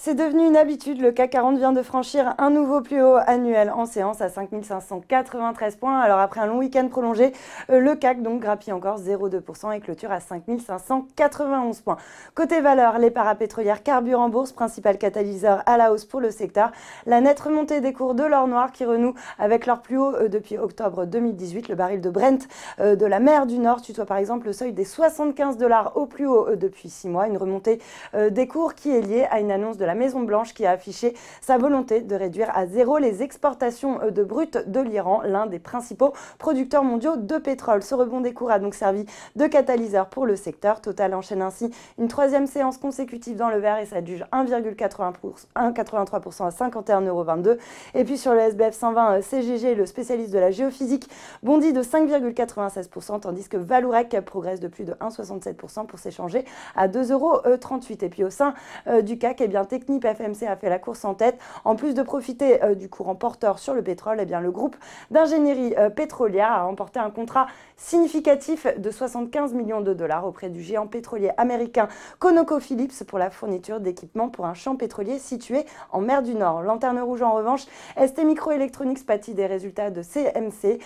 C'est devenu une habitude, le CAC 40 vient de franchir un nouveau plus haut annuel en séance à 5 593 points. Alors après un long week-end prolongé, le CAC donc grappille encore 0,2% et clôture à 5 591 points. Côté valeur, les parapétrolières carburent en bourse, principal catalyseur à la hausse pour le secteur. La nette remontée des cours de l'or noir qui renouent avec leur plus haut depuis octobre 2018. Le baril de Brent de la mer du Nord tutoie par exemple le seuil des 75 $ au plus haut depuis 6 mois. Une remontée des cours qui est liée à une annonce de la Maison-Blanche qui a affiché sa volonté de réduire à zéro les exportations de brut de l'Iran, l'un des principaux producteurs mondiaux de pétrole. Ce rebond des cours a donc servi de catalyseur pour le secteur. Total enchaîne ainsi une troisième séance consécutive dans le vert et s'adjuge 1,83% à 51,22 €. Et puis sur le SBF 120 CGG, le spécialiste de la géophysique bondit de 5,96%, tandis que Vallourec progresse de plus de 1,67% pour s'échanger à 2,38 €. Et puis au sein du CAC, eh bien, Technip FMC a fait la course en tête. En plus de profiter du courant porteur sur le pétrole, eh bien, le groupe d'ingénierie pétrolière a remporté un contrat significatif de 75 millions de dollars auprès du géant pétrolier américain ConocoPhillips pour la fourniture d'équipements pour un champ pétrolier situé en mer du Nord. Lanterne rouge en revanche, ST Microelectronics pâtit des résultats de CMC,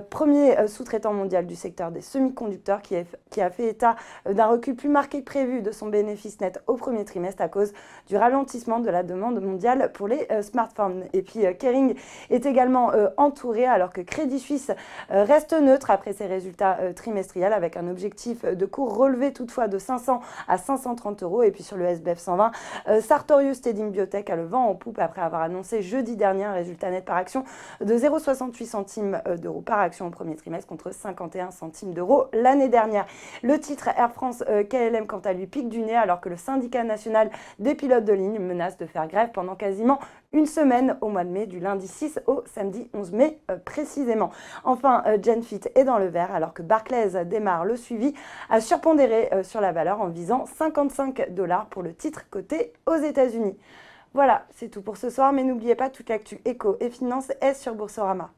premier sous-traitant mondial du secteur des semi-conducteurs qui a fait état d'un recul plus marqué que prévu de son bénéfice net au premier trimestre à cause du ralentissement de la demande mondiale pour les smartphones. Et puis Kering est également entouré alors que Crédit Suisse reste neutre après ses résultats trimestriels avec un objectif de cours relevé toutefois de 500 à 530 €. Et puis sur le SBF 120, Sartorius Stedim Biotech a le vent en poupe après avoir annoncé jeudi dernier un résultat net par action de 0,68 centimes d'euros par action au premier trimestre contre 51 centimes d'euros l'année dernière. Le titre Air France KLM quant à lui pique du nez alors que le syndicat national des pilotes de ligne menace de faire grève pendant quasiment une semaine au mois de mai, du lundi 6 au samedi 11 mai précisément. Enfin, Genfit est dans le vert alors que Barclays démarre le suivi à surpondérer sur la valeur en visant 55 $ pour le titre coté aux États-Unis. Voilà, c'est tout pour ce soir, mais n'oubliez pas, toute l'actu éco et finance est sur Boursorama.